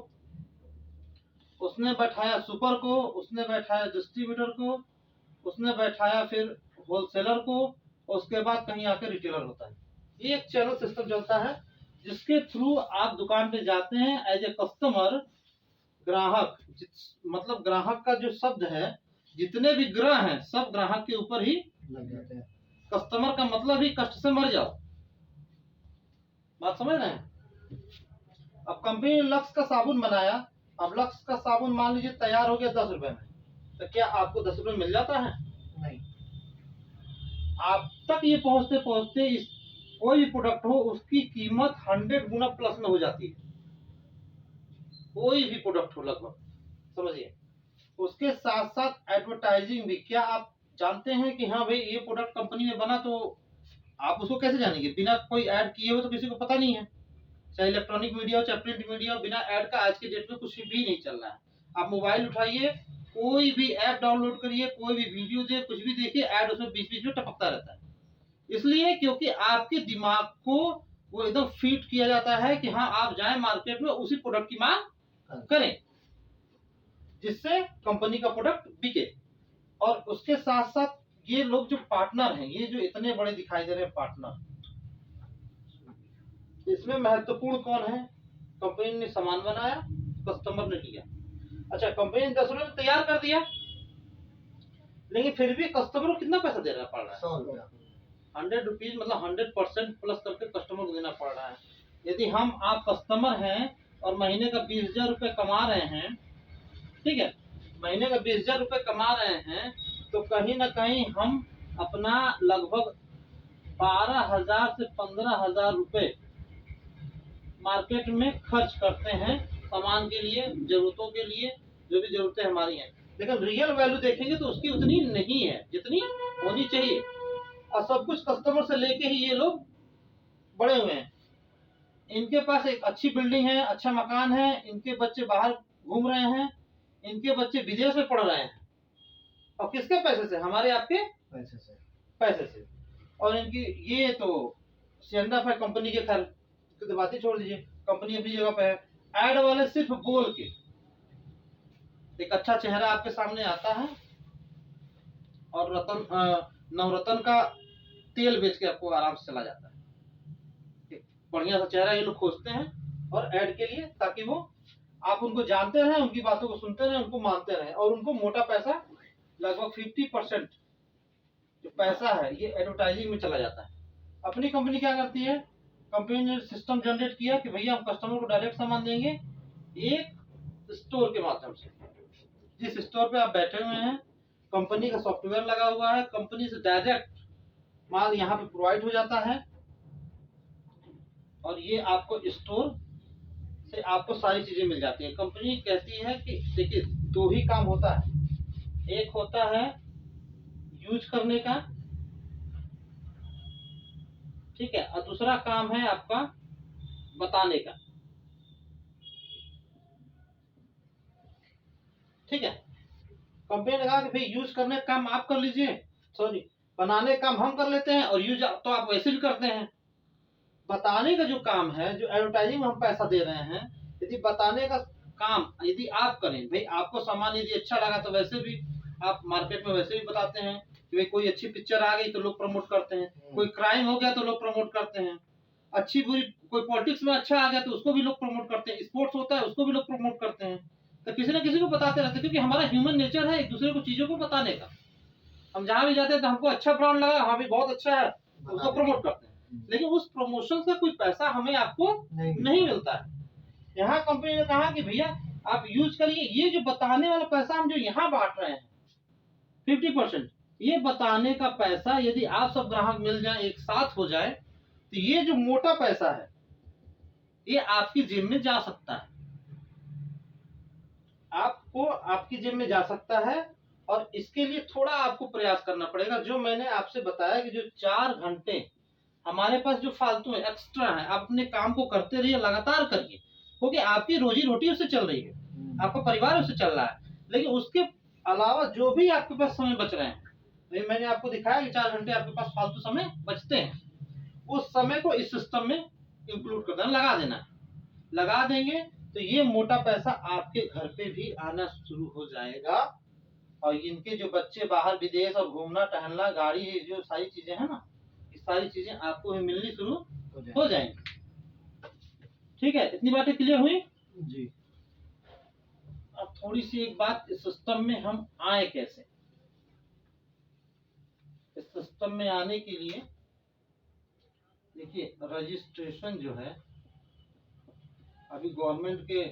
S1: उसने बैठाया सुपर को, उसने बैठाया डिस्ट्रीब्यूटर को, उसने बैठाया फिर होलसेलर को, उसके बाद कहीं आकर रिटेलर होता है। ये एक चैनल सिस्टम चलता है जिसके थ्रू आप दुकान पे जाते हैं एज ए कस्टमर। ग्राहक मतलब ग्राहक का जो शब्द है, जितने भी ग्रह हैं सब ग्राहक के ऊपर ही
S3: लग जाते हैं।
S1: कस्टमर का मतलब ही कष्ट से मर जाओ, बात समझ रहे हैं। अब कंपनी ने लक्स का साबुन बनाया, अब लक्स का साबुन मान लीजिए तैयार हो गया 10 रुपए में, तो क्या आपको 10 रुपए मिल जाता है?
S3: नहीं,
S1: आप तक ये पहुंचते पहुंचते इस कोई भी प्रोडक्ट हो उसकी कीमत 100 गुना प्लस में हो जाती है, कोई भी प्रोडक्ट हो लगभग, समझिए। उसके साथ साथ एडवर्टाइजिंग भी। क्या आप जानते हैं कि हाँ भाई ये प्रोडक्ट कंपनी में बना, तो आप उसको कैसे जानेंगे? बिना कोई ऐड किए हो तो किसी को पता नहीं है, चाहे इलेक्ट्रॉनिक मीडिया हो चाहे प्रिंट मीडिया हो, बिना ऐड का आज के डेट में कुछ भी नहीं चल रहा है। आप मोबाइल उठाइए, कोई भी ऐप डाउनलोड करिए, कोई भी वीडियो दे, कुछ भी देखिए, ऐड उसमें बीच बीच में टपकता रहता है। इसलिए क्योंकि आपके दिमाग को वो एकदम फीड किया जाता है कि हाँ आप जाएं मार्केट में उसी प्रोडक्ट की मांग करें, जिससे कंपनी का प्रोडक्ट बिके। और उसके साथ साथ ये लोग जो पार्टनर हैं, ये जो इतने बड़े दिखाई दे रहे हैं पार्टनर, इसमें महत्वपूर्ण कौन है? कंपनी ने सामान बनाया, कस्टमर ने लिया। अच्छा, कंपनी ने 10 रुपए में तैयार कर दिया, लेकिन फिर भी कस्टमर को कितना पैसा देना पड़ रहा है?
S3: 100 रुपया।
S1: 100 रुपीज, मतलब 100% प्लस करके कस्टमर को देना पड़ रहा है। यदि हम आप कस्टमर हैं और महीने का 20,000 रुपये कमा रहे हैं, ठीक है, महीने का 20,000 रुपये कमा रहे हैं, तो कहीं ना कहीं हम अपना लगभग 12,000 से 15,000 रुपये मार्केट में खर्च करते हैं सामान के लिए, जरूरतों के लिए, जो भी जरूरतें हमारी हैं। लेकिन रियल वैल्यू देखेंगे तो उसकी उतनी नहीं है जितनी होनी चाहिए। और सब कुछ कस्टमर से लेके ही ये लोग बड़े हुए हैं। इनके पास एक अच्छी बिल्डिंग है, अच्छा मकान है, इनके बच्चे बाहर घूम रहे हैं, इनके बच्चे विदेश में पढ़ रहे हैं, और किसके पैसे से? हमारे आपके पैसे से। और इनकी ये तो स्टैंड अप है कंपनी के, खैर तो बातें छोड़ दीजिए, कंपनी अपनी जगह पे है। ऐड वाले सिर्फ बोल के एक अच्छा चेहरा आपके सामने आता है और नवरत्न का तेल बेच के आपको आराम से चला जाता है। एक बढ़िया सा चेहरा ये लोग खोजते हैं और ऐड के लिए, ताकि वो आप उनको जानते रहें, उनकी बातों को सुनते रहें, उनको मानते रहें, और उनको मोटा पैसा लगभग 50% जो पैसा है ये एडवर्टाइजिंग में चला जाता है। अपनी कंपनी क्या करती है? कंपनी ने सिस्टम जनरेट किया कि भैया हम कस्टमर को डायरेक्ट सामान देंगे एक स्टोर के माध्यम से। जिस स्टोर पे आप बैठे हुए हैं, कंपनी का सॉफ्टवेयर लगा हुआ है, कंपनी से डायरेक्ट माल यहाँ पे प्रोवाइड हो जाता है, और ये आपको स्टोर से आपको सारी चीजें मिल जाती है। कंपनी कहती है कि देखिए 2 ही काम होता है, एक होता है यूज करने का, ठीक है, और दूसरा काम है आपका बताने का, ठीक है। कंपनी ने कहा कि भाई यूज करने का काम आप कर लीजिए, सॉरी बनाने का काम हम कर लेते हैं, और यूज तो आप वैसे भी करते हैं। बताने का जो काम है, जो एडवर्टाइजिंग में हम पैसा दे रहे हैं, यदि बताने का काम यदि आप करें, भाई आपको सामान यदि अच्छा लगा तो वैसे भी आप मार्केट में वैसे भी बताते हैं कि भाई कोई अच्छी पिक्चर आ गई तो लोग प्रमोट करते हैं, कोई क्राइम हो गया तो लोग प्रमोट करते हैं, अच्छी बुरी कोई पॉलिटिक्स में अच्छा आ गया तो उसको भी लोग प्रमोट करते हैं, स्पोर्ट्स होता है उसको भी लोग प्रमोट करते हैं। तो किसी ना किसी को बताते रहते हैं, क्योंकि हमारा ह्यूमन नेचर है एक दूसरे को चीजों को बताने का। हम जहाँ भी जाते हैं तो हमको अच्छा ब्रांड लगा, हाँ भी बहुत अच्छा है, तो उसको प्रमोट करते हैं, लेकिन उस प्रमोशन का कोई पैसा हमें आपको नहीं मिलता है। यहाँ कंपनी ने कहा कि भैया आप यूज करिए, ये जो बताने वाला पैसा हम जो यहाँ बांट रहे हैं 50%, ये बताने का पैसा यदि आप सब ग्राहक मिल जाए, एक साथ हो जाए, तो ये जो मोटा पैसा है ये आपकी जेब में जा सकता है, आपको आपकी जेब में जा सकता है। और इसके लिए थोड़ा आपको प्रयास करना पड़ेगा। जो मैंने आपसे बताया कि जो 4 घंटे हमारे पास जो फालतू है, एक्स्ट्रा है, आप अपने काम को करते रहिए, लगातार करिए, क्योंकि आपकी रोजी रोटी उससे चल रही है, आपका परिवार उससे चल रहा है। लेकिन उसके अलावा जो भी आपके पास समय बच रहे हैं, तो मैंने आपको दिखाया कि 4 घंटे आपके पास फालतू समय बचते हैं, उस समय को इस सिस्टम में इंक्लूड कर देना, लगा देना। लगा देंगे तो ये मोटा पैसा आपके घर पे भी आना शुरू हो जाएगा, और इनके जो बच्चे बाहर विदेश और घूमना टहलना, गाड़ी, जो सारी चीजें हैं ना, ये सारी चीजें आपको भी मिलनी शुरू हो जाएंगी। ठीक है, इतनी बातें क्लियर हुई
S3: जी।
S1: अब थोड़ी सी एक बात, इस सिस्टम में हम आए कैसे। इस सिस्टम में आने के लिए देखिए, रजिस्ट्रेशन जो है अभी गवर्नमेंट के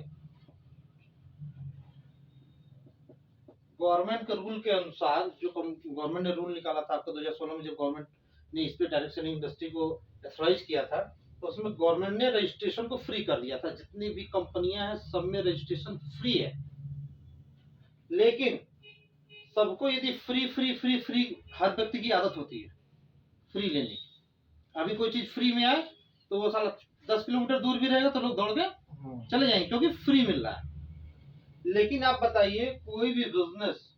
S1: रूल के अनुसार, जो गवर्नमेंट ने रूल निकाला था आपका 2016 में, जब गवर्नमेंट ने इस पे डायरेक्शन इंडस्ट्री को एथोराइज किया था, तो उसमें गवर्नमेंट ने रजिस्ट्रेशन को फ्री कर दिया था। जितनी भी कंपनियां हैं सब में रजिस्ट्रेशन फ्री है। लेकिन सबको यदि फ्री फ्री फ्री फ्री, हर व्यक्ति की आदत होती है फ्री लेने की। अभी कोई चीज फ्री में आए तो वो साला 10 किलोमीटर दूर भी रहेगा तो लोग दौड़ के चले जाएंगे क्योंकि फ्री मिल रहा है। लेकिन आप बताइए कोई भी बिजनेस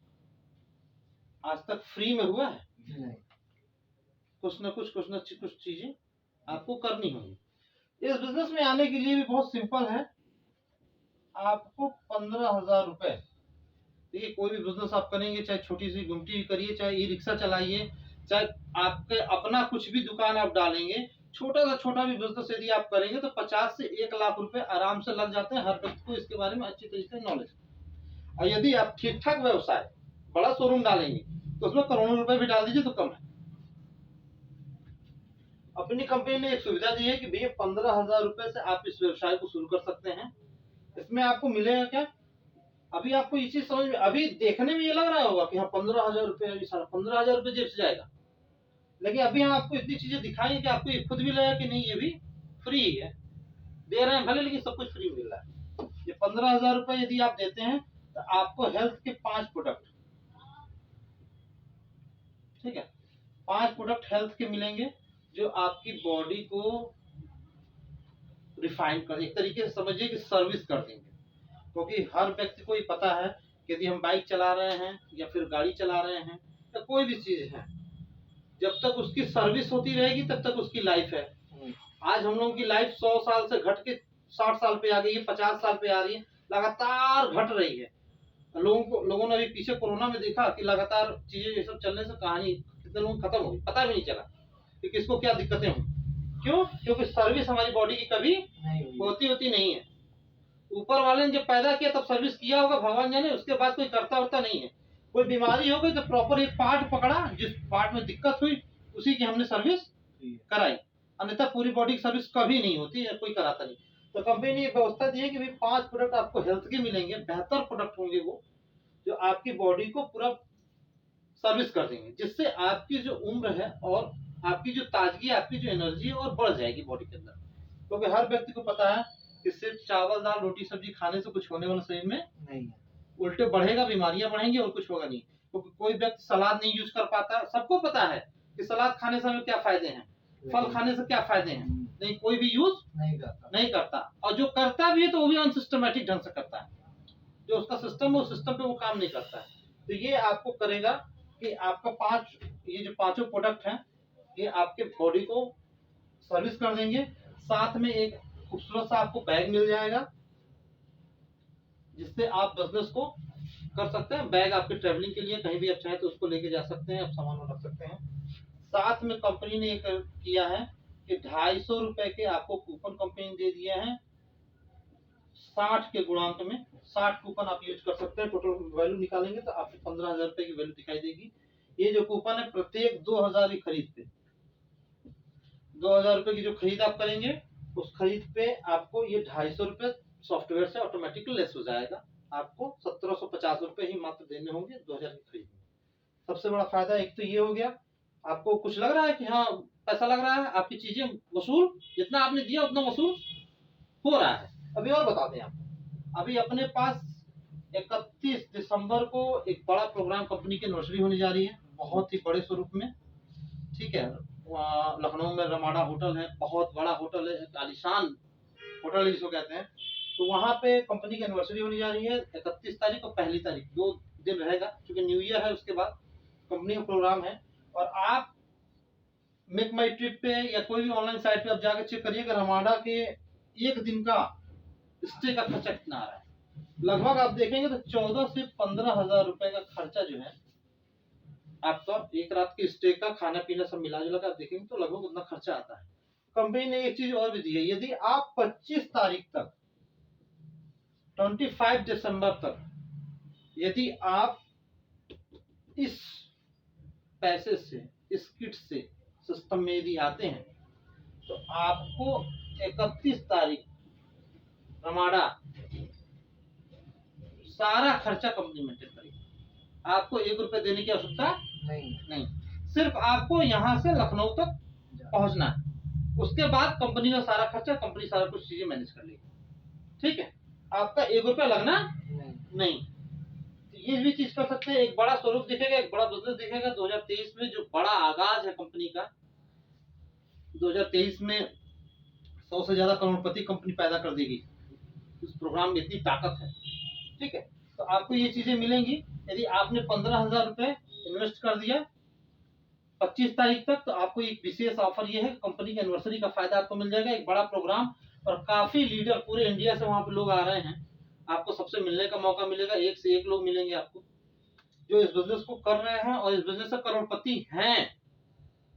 S1: आज तक फ्री में हुआ है?
S3: नहीं।
S1: कुछ न कुछ चीजें आपको करनी होंगी। इस बिजनेस में आने के लिए भी बहुत सिंपल है। आपको 15,000 रुपए, देखिए कोई भी बिजनेस आप करेंगे, चाहे छोटी सी गुमटी करिए, चाहे ई रिक्शा चलाइए, चाहे आपके अपना कुछ भी दुकान आप डालेंगे, छोटा सा छोटा भी बिजनेस यदि आप करेंगे तो 50 से 1 लाख रुपए आराम से लग जाते हैं हर व्यक्ति को इसके बारे में अच्छी तरीके से नॉलेज। और यदि आप ठीक ठाक व्यवसाय बड़ा शोरूम डालेंगे तो उसमें करोड़ों रुपए भी डाल दीजिए तो कम है। अपनी कंपनी ने एक सुविधा दी है कि भैया 15,000 रुपए से आप इस व्यवसाय को शुरू कर सकते हैं। इसमें आपको मिलेगा क्या? अभी आपको ये चीज समझ में, अभी देखने में ये लग रहा होगा कि हाँ 15,000 रुपए, सारा 15,000 रुपए जेब से जाएगा, लेकिन अभी हम आपको इतनी चीजें दिखाएंगे कि आपको ये खुद भी लगेगा कि नहीं ये भी फ्री है, दे रहे हैं भले लेकिन सब कुछ फ्री मिल रहा है। ये 15,000 रुपए यदि आप देते हैं तो आपको हेल्थ के 5 प्रोडक्ट, ठीक है, 5 प्रोडक्ट हेल्थ के मिलेंगे जो आपकी बॉडी को रिफाइन कर, एक तरीके से समझिए कि सर्विस कर देंगे। क्योंकि हर व्यक्ति को ये पता है कि यदि हम बाइक चला रहे हैं या फिर गाड़ी चला रहे हैं या कोई भी चीज है, जब तक उसकी सर्विस होती रहेगी तब तक उसकी लाइफ है। आज हम लोगों की लाइफ 100 साल से घट के 60 साल पे आ गई है, 50 साल पे आ रही है, लगातार घट रही है। लोगों ने अभी पीछे कोरोना में देखा कि लगातार चीजें ये सब चलने से कहानी कितने लोग खत्म हो गई, पता भी नहीं चला कि किसको क्या दिक्कतें हुई। क्यों? क्योंकि सर्विस हमारी बॉडी की कभी होती नहीं है। ऊपर वाले ने जब पैदा किया तब सर्विस किया होगा भगवान जाने, उसके बाद कोई करता उरता नहीं है। कोई बीमारी हो गई तो प्रॉपर एक पार्ट पकड़ा, जिस पार्ट में दिक्कत हुई उसी की हमने सर्विस कराई, अन्यथा पूरी बॉडी की सर्विस कभी नहीं होती है, कोई कराता नहीं। तो कंपनी ने व्यवस्था दी है कि भाई 5 प्रोडक्ट आपको हेल्थ के मिलेंगे, बेहतर प्रोडक्ट होंगे वो, जो आपकी बॉडी को पूरा सर्विस कर देंगे, जिससे आपकी जो उम्र है और आपकी जो ताजगी, आपकी जो एनर्जी है और बढ़ जाएगी बॉडी के अंदर। क्योंकि हर व्यक्ति को पता है कि सिर्फ चावल दाल रोटी सब्जी खाने से कुछ होने वाला शरीर में
S3: नहीं है,
S1: उल्टे बढ़ेगा, बीमारियां बढ़ेंगी और कुछ होगा नहीं। क्योंकि कोई व्यक्ति सलाद नहीं यूज कर पाता। सबको पता है कि सलाद खाने से हमें क्या फायदे हैं, फल खाने से क्या फायदे हैं, नहीं कोई भी यूज नहीं करता। और जो करता भी है तो वो भी अनसिस्टमेटिक ढंग से करता है, जो उसका सिस्टम है उस सिस्टम पे वो काम नहीं करता है। तो ये आपको करेगा कि आपका ये जो 5 प्रोडक्ट हैं ये आपके बॉडी को सर्विस कर देंगे। साथ में एक खूबसूरत सा आपको बैग मिल जाएगा जिससे आप बिजनेस को कर सकते हैं। बैग आपके ट्रैवलिंग के लिए, कहीं भी आप चाहे तो उसको लेके जा सकते हैं, आप सामान रख सकते हैं। साथ में कंपनी ने एक किया है कि 250 रुपए के आपको कूपन कंपनी दे दिए हैं 60 के गुणांक में। 60 कूपन आप यूज कर सकते हैं। टोटल वैल्यू निकालेंगे तो आपको 15,000 रुपए की वैल्यू दिखाई देगी। ये जो कूपन है प्रत्येक 2,000 की खरीद पे, 2,000 रुपए की जो खरीद आप करेंगे उस खरीद पे आपको ये 250 रुपए सॉफ्टवेयर से ऑटोमेटिकली लेस हो जाएगा। आपको 1750 रुपए ही मात्र देने होंगे 2,000 की खरीद में। सबसे बड़ा फायदा एक तो ये हो गया, आपको कुछ लग रहा है कि हाँ पैसा लग रहा है, आपकी चीजें वसूल, जितना आपने दिया उतना वसूल हो रहा है। अभी और बताते हैं आपको, अभी अपने पास 31 दिसंबर को एक बड़ा प्रोग्राम कंपनी की एनिवर्सरी होने जा रही है, बहुत ही बड़े स्वरूप में, ठीक है। लखनऊ में रमाडा होटल है, बहुत बड़ा होटल है, आलीशान होटल जिसको कहते हैं। तो वहाँ पे कंपनी की एनिवर्सरी होने जा रही है 31 तारीख और 1 तारीख, 2 दिन रहेगा, क्योंकि न्यू ईयर है उसके बाद कंपनी का प्रोग्राम है। और आप मेक माई ट्रिप पे या कोई भी ऑनलाइन साइट पे आप जाकर चेक करिएगा रमाडा के एक दिन का स्टे का खर्चा कितना आ रहा है। लगभग आप देखेंगे तो 14 से 15,000 रुपए का खर्चा जो है आपका एक रात के स्टे का, खाना पीना सब मिला जुला कर आप देखेंगे तो लगभग उतना खर्चा आता है। कंपनी ने एक चीज और भी दी है, यदि आप 25 तारीख तक 25 दिसंबर तक यदि आप इस पैसे से, इस किट से सिस्टम में यदि आते हैं तो आपको 31 तारीख रमाडा सारा खर्चा कंपनी मेंटेन करेगी। आपको 1 रुपए देने की आवश्यकता नहीं। सिर्फ आपको यहाँ से लखनऊ तक पहुंचना है, उसके बाद कंपनी का सारा खर्चा, कंपनी सारा कुछ चीजें मैनेज कर लेगी, ठीक है। आपका 1 रुपया लगना नहीं। ये भी चीज कर सकते हैं, एक बड़ा स्वरूप दिखेगा, एक बड़ा बिजनेस दिखेगा। 2023 में जो बड़ा आगाज है कंपनी का, 2023 में 100 से ज्यादा करोड़पति कंपनी पैदा कर देगी। इस प्रोग्राम में इतनी ताकत है। ठीक है, तो आपको ये चीजें मिलेंगी। यदि आपने 15,000 रुपए इन्वेस्ट कर दिया 25 तारीख तक, तो आपको एक विशेष ऑफर ये है, कंपनी की एनिवर्सरी का फायदा आपको मिल जाएगा, एक बड़ा प्रोग्राम, और काफी लीडर पूरे इंडिया से वहां पे लोग आ रहे हैं। आपको सबसे मिलने का मौका मिलेगा, एक से एक लोग मिलेंगे आपको जो इस बिजनेस को कर रहे हैं और इस बिजनेस से करोड़पति हैं,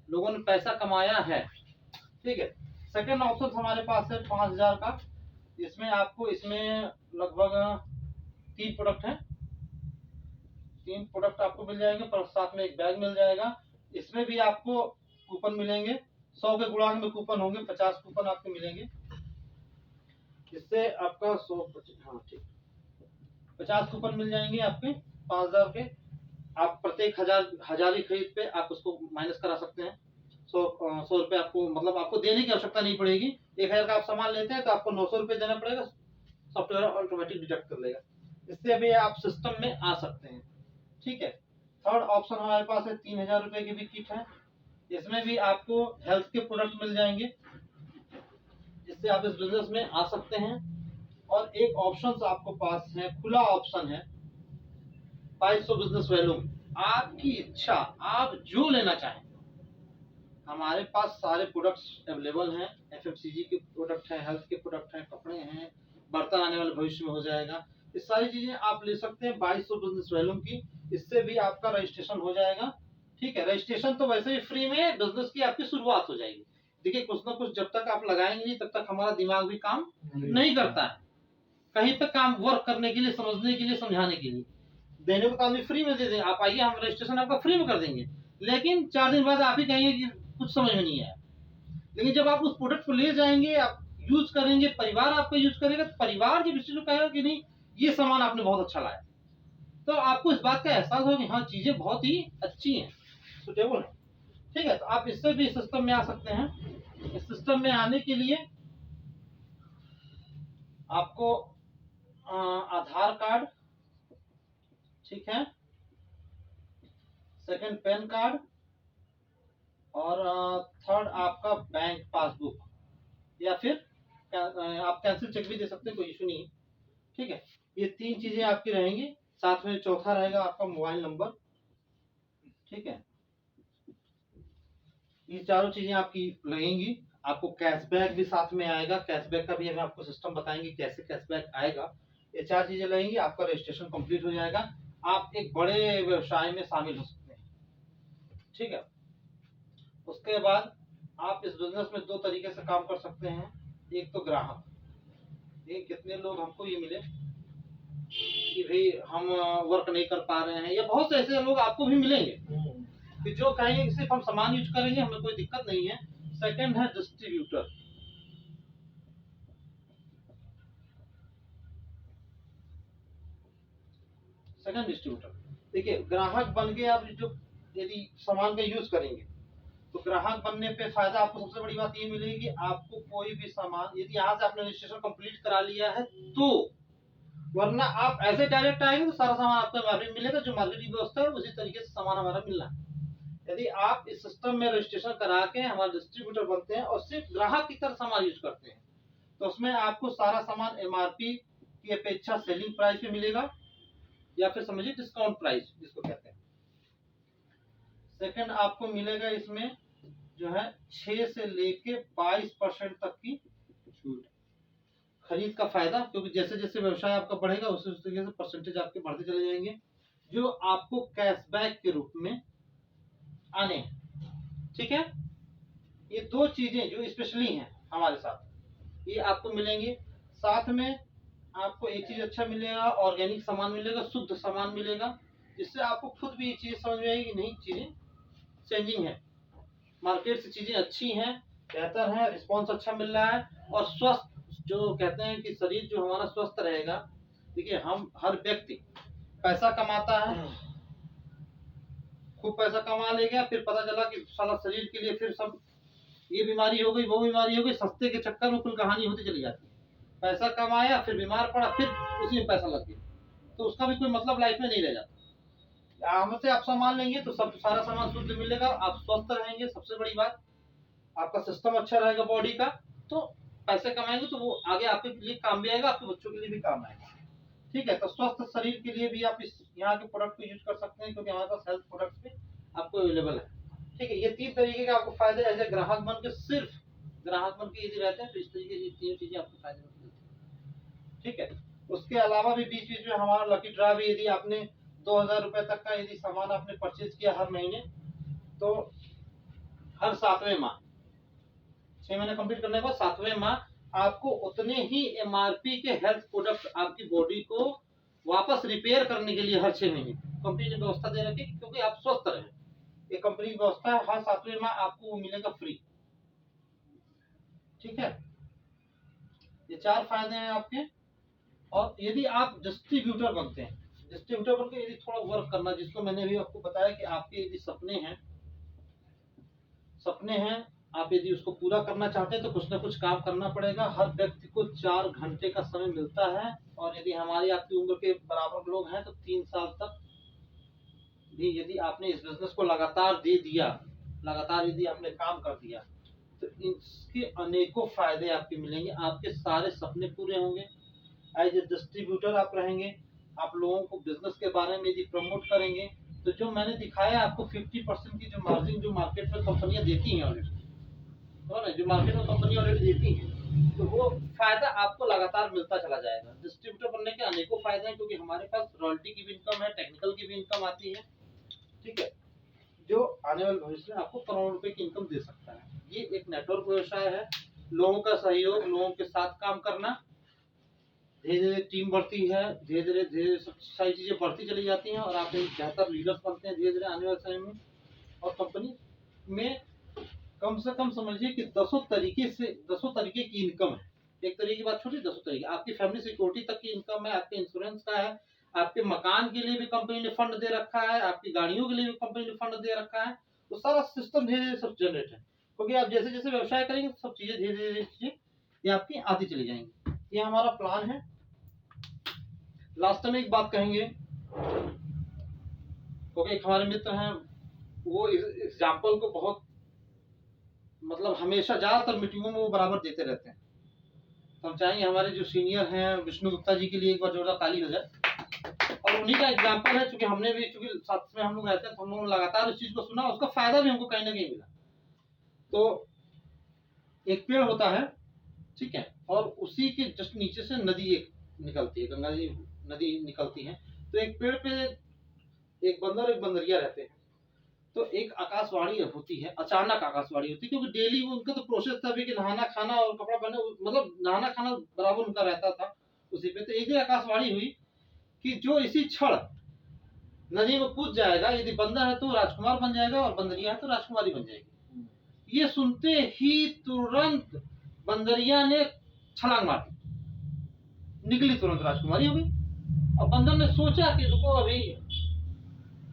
S1: लोगों ने पैसा कमाया है। ठीक है, सेकंड ऑप्शन हमारे पास है 5,000 का। इसमें लगभग 3 प्रोडक्ट हैं। 3 प्रोडक्ट आपको मिल जाएंगे, पर साथ में एक बैग मिल जाएगा। इसमें भी आपको कूपन मिलेंगे, 100 के गुणांक में कूपन होंगे, 50 कूपन आपको मिलेंगे। इससे आपका 50 कूपन मिल जाएंगे आपके 5,000 के। आप प्रत्येक हजारी खरीद पे आप उसको माइनस करा सकते हैं। 100 रुपए आपको, मतलब आपको देने की आवश्यकता नहीं पड़ेगी। 1,000 का आप सामान लेते हैं तो आपको 900 रुपए देना पड़ेगा, सॉफ्टवेयर ऑटोमेटिक डिटेक्ट कर लेगा। इससे अभी आप सिस्टम में आ सकते हैं। ठीक है, थर्ड ऑप्शन हमारे पास है 3,000 रुपए की भी किट है। इसमें भी आपको हेल्थ के प्रोडक्ट मिल जाएंगे, जिससे आप इस बिजनेस में आ सकते हैं। और एक ऑप्शन आपको पास है, खुला ऑप्शन है 2200 बिजनेस वैल्यू। आपकी इच्छा, आप जो लेना चाहें, हमारे पास सारे प्रोडक्ट्स अवेलेबल हैं। एफएमसीजी के प्रोडक्ट हैं, हेल्थ के प्रोडक्ट हैं, कपड़े हैं, बर्तन आने वाले भविष्य में हो जाएगा। ये सारी चीजें आप ले सकते हैं 2200 बिजनेस वैल्यू की। इससे भी आपका रजिस्ट्रेशन हो जाएगा। ठीक है, रजिस्ट्रेशन तो वैसे ही फ्री में, बिजनेस की आपकी शुरुआत हो जाएगी। देखिए, कुछ ना कुछ जब तक आप लगाएंगे नहीं, तब तक हमारा दिमाग भी काम नहीं करता है। कहीं पे काम वर्क करने के लिए, समझने के लिए, समझाने के लिए, देने को काम भी फ्री में दे दें। आप आइए, हम रजिस्ट्रेशन आपका फ्री में कर देंगे, लेकिन 4 दिन बाद आप ही कहेंगे कि कुछ समझ में नहीं आया। लेकिन जब आप उस प्रोडक्ट को ले जाएंगे, आप यूज करेंगे, परिवार आपका यूज करेगा, तो परिवार जब इस चीज को कहेगा कि नहीं ये सामान आपने बहुत अच्छा लाया, तो आपको इस बात का एहसास होगा कि हाँ, चीजें बहुत ही अच्छी हैं, सुटेबल है। ठीक है, तो आप इससे भी सिस्टम में आ सकते हैं। इस सिस्टम में आने के लिए आपको आधार कार्ड, ठीक है, सेकंड पैन कार्ड, और थर्ड आपका बैंक पासबुक, या फिर आप कैंसिल चेक भी दे सकते हैं, कोई इशू नहीं है। ठीक है, ये 3 चीजें आपकी रहेंगी। साथ में चौथा रहेगा आपका मोबाइल नंबर। ठीक है, ये चारों चीजें आपकी लगेंगी। आपको कैशबैक भी साथ में आएगा। कैशबैक का भी हम आपको सिस्टम बताएंगे कैसे कैशबैक आएगा। ये 4 चीजें लगेंगी, आपका रजिस्ट्रेशन कंप्लीट हो जाएगा। आप एक बड़े व्यवसाय में शामिल हो सकते हैं। ठीक है, उसके बाद आप इस बिजनेस में 2 तरीके से काम कर सकते हैं। एक तो ग्राहक, ये कितने लोग हमको ये मिले कि भाई हम वर्क नहीं कर पा रहे हैं, या बहुत से ऐसे लोग आपको भी मिलेंगे कि जो कहेंगे कि सिर्फ हम सामान यूज करेंगे, हमें कोई दिक्कत नहीं है। सेकंड है डिस्ट्रीब्यूटर। देखिए, ग्राहक बन के आप जो यदि सामान का यूज करेंगे, तो ग्राहक बनने पे फायदा आपको सबसे बड़ी बात ये मिलेगी कि आपको कोई भी सामान, यदि यहाँ से आपने रजिस्ट्रेशन कंप्लीट करा लिया है तो, वरना आप ऐसे डायरेक्ट आएंगे तो सारा सामान आपको मार्केट मिलेगा, जो मार्केट की व्यवस्था है उसी तरीके से सामान हमारा मिलना है। यदि आप इस सिस्टम में रजिस्ट्रेशन करा के हमारे डिस्ट्रीब्यूटर बनते हैं और सिर्फ ग्राहक की तरह सामान यूज करते हैं, तो उसमें आपको सारा सामान एमआरपी की अपेक्षा सेलिंग प्राइस पे मिलेगा, या फिर समझिए डिस्काउंट प्राइस जिसको कहते हैं। सेकंड आपको मिलेगा इसमें जो है 6 से लेके 22% तक की छूट, खरीद का फायदा, क्योंकि जैसे जैसे व्यवसाय आपका बढ़ेगा उस तरीके से परसेंटेज आपके बढ़ते चले जाएंगे, जो आपको कैशबैक के रूप में आने हैं। ठीक है, ये 2 चीजें जो स्पेशली हैं हमारे साथ, ये आपको मिलेंगी। साथ में आपको एक चीज अच्छा मिलेगा, ऑर्गेनिक सामान मिलेगा, शुद्ध सामान मिलेगा, जिससे आपको खुद भी ये चीज समझ में आएगी कि नहीं, चीजें चेंजिंग है, मार्केट से चीजें अच्छी हैं, बेहतर है, रिस्पॉन्स अच्छा मिल रहा है, और स्वस्थ, जो कहते हैं कि शरीर जो हमारा स्वस्थ रहेगा। देखिए, हम हर व्यक्ति पैसा कमाता है, खूब पैसा कमा लेगा, फिर पता चला कि साला शरीर के लिए फिर सब ये बीमारी हो गई, वो बीमारी हो गई, सस्ते के चक्कर में कुल कहानी होती चली जाती है। पैसा कमाया, फिर बीमार पड़ा, फिर उसी में पैसा लग गया, तो उसका भी कोई मतलब लाइफ में नहीं रह जाता। हमसे आप सामान लेंगे तो सब सारा सामान शुद्ध मिलेगा, आप स्वस्थ रहेंगे, सबसे बड़ी बात, आपका सिस्टम अच्छा रहेगा बॉडी का, तो पैसे कमाएंगे तो वो आगे आपके लिए काम भी आएगा, आपके बच्चों के लिए भी काम आएगा। ठीक है, तो स्वस्थ शरीर के लिए भी आप इस यहाँ के प्रोडक्ट को यूज कर सकते हैं, क्योंकि हमारे पास हेल्थ प्रोडक्ट्स भी आपको अवेलेबल है। ठीक है, ये 3 तरीके के आपको फायदे एज ए ग्राहक बन के, सिर्फ ग्राहक बन के यदि रहते हैं तो इस तरीके की 3 चीजें आपको फायदे मिलती हैं। ठीक है, उसके अलावा भी बीच बीच में हमारा लकी ड्रा भी, यदि आपने 2000 रुपए तक का यदि सामान आपने परचेज किया हर महीने, तो हर 7वें माह, 6 महीने कंप्लीट करने के बाद 7वें माह आपको उतने ही एमआरपी के हेल्थ प्रोडक्ट आपकी बॉडी को वापस रिपेयर करने के लिए हर 6 महीने कंपनी ने व्यवस्था दे रखी है, क्योंकि आप स्वस्थ रहें। ये कंपनी की व्यवस्था है, हर 7वें माह आपको वो मिलेगा फ्री। ठीक है, ये 4 फायदे हैं आपके। और यदि आप डिस्ट्रीब्यूटर बनते हैं, डिस्ट्रीब्यूटर बनकर यदि थोड़ा वर्क करना, जिसको मैंने भी आपको बताया कि आपके यदि सपने हैं, आप यदि उसको पूरा करना चाहते हैं तो कुछ ना कुछ काम करना पड़ेगा। हर व्यक्ति को 4 घंटे का समय मिलता है, और यदि हमारी आपकी उम्र के बराबर लोग हैं तो 3 साल तक भी यदि आपने इस बिजनेस को लगातार दे दिया, लगातार यदि आपने काम कर दिया, तो इसके अनेकों फायदे आपके मिलेंगे। आपके सारे सपने पूरे होंगे। एज ए डिस्ट्रीब्यूटर आप रहेंगे, आप लोगों को बिजनेस के बारे में यदि प्रमोट करेंगे, तो जो मैंने दिखाया आपको 50% की जो मार्जिन जो मार्केट में कंपनियां देती हैं ऑलरेडी, जो मार्केट में कंपनी ऑलरेडी देती है, तो वो फायदा आपको लगातार मिलता चला जाएगा। डिस्ट्रीब्यूटर बनने के अनेकों फायदे हैं, क्योंकि हमारे पास रॉयल्टी की भी इनकम है, टेक्निकल की भी इनकम आती है। ठीक है, जो आने वाले भविष्य में आपको करोड़ों रुपए की इनकम दे सकता है। ये एक नेटवर्क व्यवसाय है, लोगों का सहयोग, लोगों के साथ काम करना, धीरे धीरे टीम बढ़ती है, धीरे धीरे सारी चीजें बढ़ती चली जाती हैं, और आप एक बेहतर लीडर्स बनते हैं धीरे धीरे आने वाले समय में। और कंपनी में कम से कम समझिए कि 10 तरीके की इनकम है। एक तरीके की बात छोटी, 10 तरीके, आपकी फैमिली सिक्योरिटी तक की इनकम है, आपके इंश्योरेंस का है, आपके मकान के लिए भी कंपनी ने फंड दे रखा है, आपकी गाड़ियों के लिए भी कंपनी ने फंड दे रखा है। तो सारा सिस्टम धीरे धीरे सब जनरेट है, क्योंकि आप जैसे जैसे व्यवसाय करेंगे सब चीजें धीरे धीरे ये आपकी आती चली जाएंगी। ये हमारा प्लान है। लास्ट में एक बात कहेंगे, क्योंकि एक हमारे मित्र हैं, वो एग्जाम्पल को बहुत मतलब हमेशा ज्यादातर मीटिंगों में वो बराबर देते रहते हैं। तो हम चाहेंगे हमारे जो सीनियर हैं विष्णु गुप्ता जी के लिए एक बार जोरदार ताली हो जाए। और उन्हीं का एग्जाम्पल है, चूंकि हमने भी, चूंकि साथ में हम लोग रहते हैं, तो हम लोगों ने लगातार उस चीज को सुना, उसका फायदा भी हमको कहीं ना कहीं मिला। तो एक पेड़ होता है, ठीक है, और उसी के जस्ट नीचे से नदी एक निकलती है, गंगा जी नदी निकलती है। तो एक पेड़ पे एक बंदर एक बंदरिया रहते हैं। तो एक आकाशवाणी होती है, अचानक आकाशवाणी होती है, क्योंकि डेली उनका तो प्रोसेस था भी कि नहाना खाना और कपड़ा पहनना, मतलब नहाना खाना बराबर उनका रहता था उसी पे। तो एक ही आकाशवाणी हुई कि जो इसी क्षण नदी में कूद जाएगा, यदि बंदर है तो राजकुमार बन जाएगा, और बंदरिया है तो राजकुमारी बन जाएगी। ये सुनते ही तुरंत बंदरिया ने छलांग मार दी, निकली, तुरंत राजकुमारी हो गई। और बंदर ने सोचा कि रुको अभी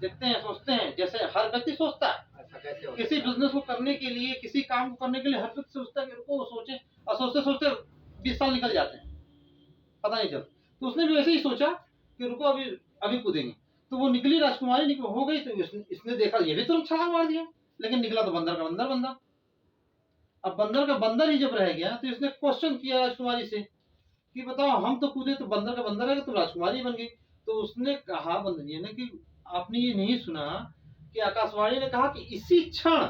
S1: देखते हैं, सोचते हैं, जैसे हर व्यक्ति सोचता है किसी बिजनेस को करने के लिए, किसी काम को करने के लिए हर व्यक्ति सोचता है कि रुको, सोचे, और सोचते सोचते 20 साल निकल जाते हैं, पता नहीं चलता। तो उसने भी वैसे ही सोचा कि रुको अभी कूदेंगे। तो वो निकली, राजकुमारी हो गई। तो इसने देखा ये भी तुरंत छलांग मार दिया, लेकिन निकला तो बंदर का बंदर बंदा। अब बंदर का बंदर ही जब रह गया, तो इसने क्वेश्चन किया राजकुमारी से कि बताओ, हम तो कूदे तो बंदर का बंदर है, तो राजकुमारी बन गई। तो उसने कहा बंदरिया ने कि आपने ये नहीं सुना कि आकाशवाणी ने कहा कि इसी क्षण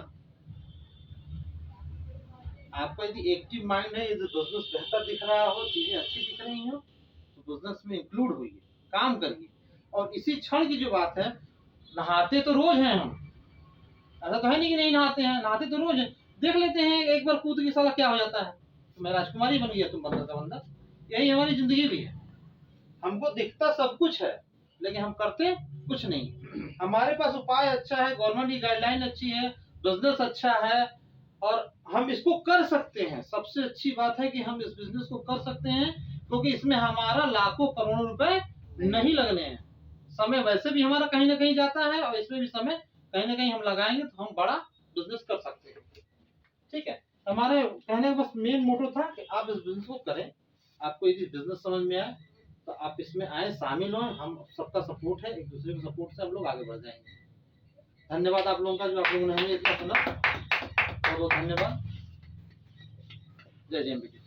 S1: आपका यदि एक्टिव माइंड है, यदि बिजनेस बेहतर दिख रहा हो, चीजें अच्छी दिख रही हो, तो बिजनेस में इंक्लूड होइए, काम करिए। और इसी क्षण की जो बात है, नहाते तो रोज हैं हम, ऐसा तो है नहीं कि नहीं नहाते हैं, नहाते तो रोज हैं। देख लेते हैं एक बार कूद के साला क्या हो जाता है, तो मैं राजकुमारी बन गया, तुम बंदर का बंदर। यही हमारी जिंदगी भी है। हमको दिखता सब कुछ है, लेकिन हम करते कुछ नहीं। हमारे पास उपाय अच्छा है, गवर्नमेंट की गाइडलाइन अच्छी है, बिजनेस अच्छा है, और हम इसको कर सकते हैं। सबसे अच्छी बात है कि हम इस बिजनेस को कर सकते हैं, क्योंकि इसमें हमारा लाखों करोड़ों रुपए नहीं लगने हैं। समय वैसे भी हमारा कहीं ना कहीं जाता है, और इसमें भी समय कहीं ना कहीं हम लगाएंगे तो हम बड़ा बिजनेस कर सकते हैं। ठीक है, हमारे कहने का बस मेन मोटो था कि आप इस बिजनेस को करें। आपको यदि बिजनेस समझ में आए तो आप इसमें आए, शामिल हो। हम सबका सपोर्ट है, एक दूसरे के सपोर्ट से हम लोग आगे बढ़ जाएंगे। धन्यवाद आप लोगों का, जो आप लोगों ने हमें इतना सुना। बहुत बहुत धन्यवाद। जय जय।